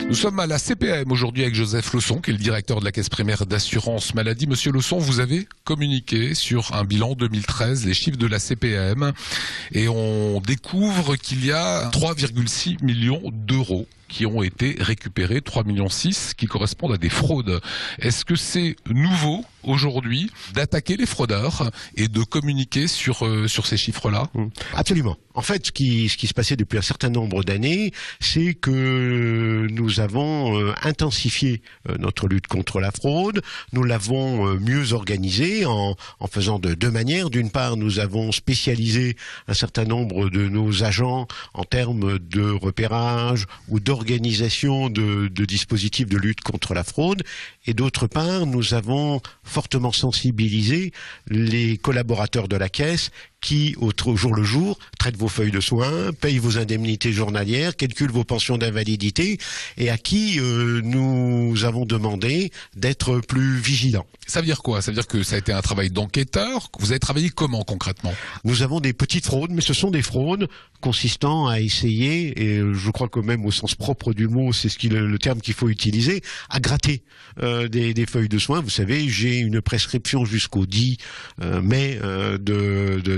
Nous sommes à la CPAM aujourd'hui avec Joseph Leçon, qui est le directeur de la Caisse primaire d'assurance maladie. Monsieur Leçon, vous avez communiqué sur un bilan 2013, les chiffres de la CPAM, et on découvre qu'il y a 3,6 millions d'euros qui ont été récupérés, 3,6 millions qui correspondent à des fraudes. Est-ce que c'est nouveau aujourd'hui d'attaquer les fraudeurs et de communiquer sur ces chiffres-là? Absolument. En fait, ce qui se passait depuis un certain nombre d'années, c'est que nous avons intensifié notre lutte contre la fraude. Nous l'avons mieux organisée en faisant de deux manières. D'une part, nous avons spécialisé un certain nombre de nos agents en termes de repérage ou d'organisation de dispositifs de lutte contre la fraude. Et d'autre part, nous avons fortement sensibilisé les collaborateurs de la Caisse qui, au jour le jour, traitent vos feuilles de soins, payent vos indemnités journalières, calculent vos pensions d'invalidité et à qui nous avons demandé d'être plus vigilants. Ça veut dire quoi? Ça veut dire que ça a été un travail d'enquêteur? Vous avez travaillé comment concrètement? Nous avons des petites fraudes, mais ce sont des fraudes consistant à essayer, et je crois que même au sens propre du mot, c'est le terme qu'il faut utiliser, à gratter des feuilles de soins. Vous savez, j'ai une prescription jusqu'au 10 mai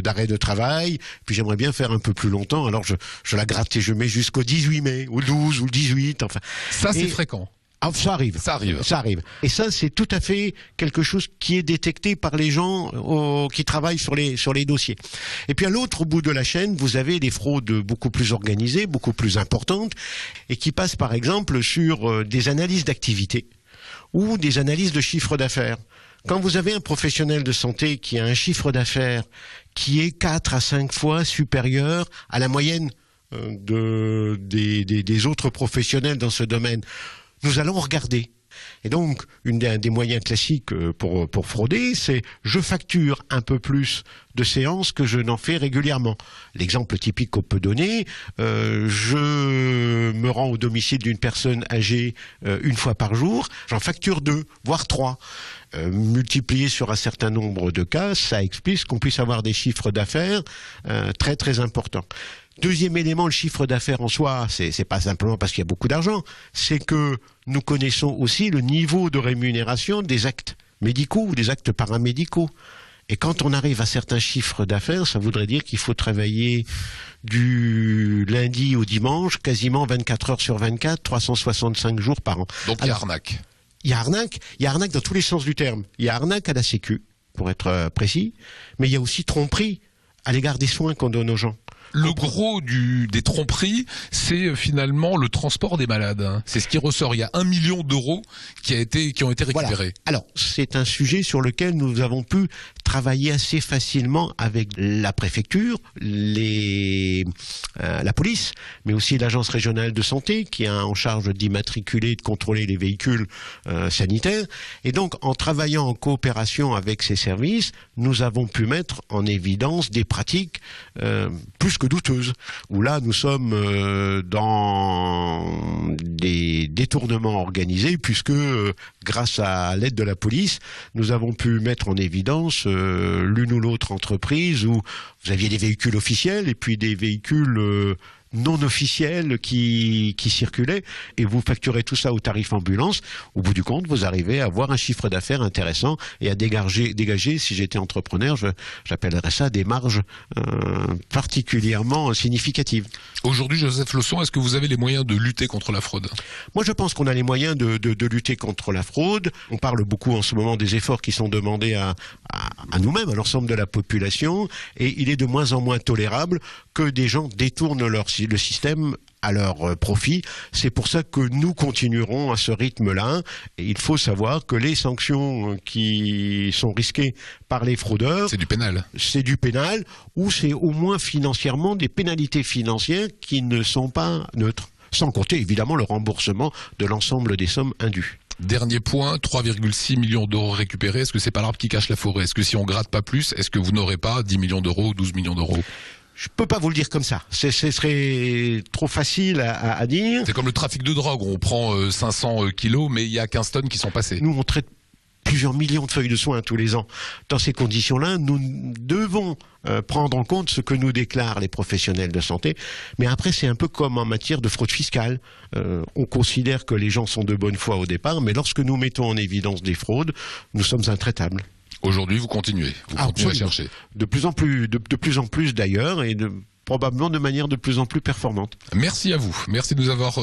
d'arrêt de travail, puis j'aimerais bien faire un peu plus longtemps, alors je la gratte et je mets jusqu'au 18 mai, ou le 12, ou le 18, enfin. Ça, c'est fréquent. Ah, ça arrive. Et ça, c'est tout à fait quelque chose qui est détecté par les gens qui travaillent sur les dossiers. Et puis à l'autre bout de la chaîne, vous avez des fraudes beaucoup plus organisées, beaucoup plus importantes, et qui passent par exemple sur des analyses d'activité ou des analyses de chiffre d'affaires. Quand vous avez un professionnel de santé qui a un chiffre d'affaires qui est 4 à 5 fois supérieur à la moyenne des autres professionnels dans ce domaine, nous allons regarder. Et donc, un des moyens classiques pour frauder, c'est je facture un peu plus de séances que je n'en fais régulièrement. L'exemple typique qu'on peut donner, je me rends au domicile d'une personne âgée une fois par jour, j'en facture 2, voire 3. Multiplié sur un certain nombre de cas, ça explique qu'on puisse avoir des chiffres d'affaires très très importants. Deuxième élément, le chiffre d'affaires en soi, c'est pas simplement parce qu'il y a beaucoup d'argent, c'est que nous connaissons aussi le niveau de rémunération des actes médicaux ou des actes paramédicaux. Et quand on arrive à certains chiffres d'affaires, ça voudrait dire qu'il faut travailler du lundi au dimanche, quasiment 24 heures sur 24, 365 jours par an. Donc il y a arnaque. Il y a arnaque dans tous les sens du terme. Il y a arnaque à la Sécu, pour être précis, mais il y a aussi tromperie à l'égard des soins qu'on donne aux gens. Le gros des tromperies, c'est finalement le transport des malades. C'est ce qui ressort. Il y a 1 million d'euros qui ont été récupérés. Voilà. Alors, c'est un sujet sur lequel nous avons pu travailler assez facilement avec la préfecture, la police, mais aussi l'agence régionale de santé qui a en charge d'immatriculer et de contrôler les véhicules sanitaires. Et donc, en travaillant en coopération avec ces services, nous avons pu mettre en évidence des pratiques plus que douteuses, où là nous sommes dans des détournements organisés, puisque grâce à l'aide de la police, nous avons pu mettre en évidence l'une ou l'autre entreprise où vous aviez des véhicules officiels et puis des véhicules non officiels qui circulaient, et vous facturez tout ça au tarif ambulance. Au bout du compte, vous arrivez à avoir un chiffre d'affaires intéressant et à dégager, si j'étais entrepreneur, j'appellerais ça des marges particulièrement significatives. Aujourd'hui, Joseph Leçon, est-ce que vous avez les moyens de lutter contre la fraude? Moi, je pense qu'on a les moyens de lutter contre la fraude. On parle beaucoup en ce moment des efforts qui sont demandés à nous-mêmes, à l'ensemble de la population, et il est de moins en moins tolérable que des gens détournent le système à leur profit. C'est pour ça que nous continuerons à ce rythme-là. Et il faut savoir que les sanctions qui sont risquées par les fraudeurs, c'est du pénal. C'est du pénal, ou c'est au moins financièrement des pénalités financières qui ne sont pas neutres. Sans compter évidemment le remboursement de l'ensemble des sommes indues. Dernier point, 3,6 millions d'euros récupérés. Est-ce que c'est pas l'arbre qui cache la forêt? Est-ce que si on gratte pas plus, est-ce que vous n'aurez pas 10 millions d'euros ou 12 millions d'euros? Je peux pas vous le dire comme ça. Ce serait trop facile à dire. C'est comme le trafic de drogue. On prend 500 kilos, mais il y a 15 tonnes qui sont passées. Nous, on traite plusieurs millions de feuilles de soins tous les ans. Dans ces conditions-là, nous devons prendre en compte ce que nous déclarent les professionnels de santé. Mais après, c'est un peu comme en matière de fraude fiscale. On considère que les gens sont de bonne foi au départ, mais lorsque nous mettons en évidence des fraudes, nous sommes intraitables. Aujourd'hui, vous continuez à chercher. De plus en plus d'ailleurs, et probablement de manière de plus en plus performante. Merci à vous. Merci de nous avoir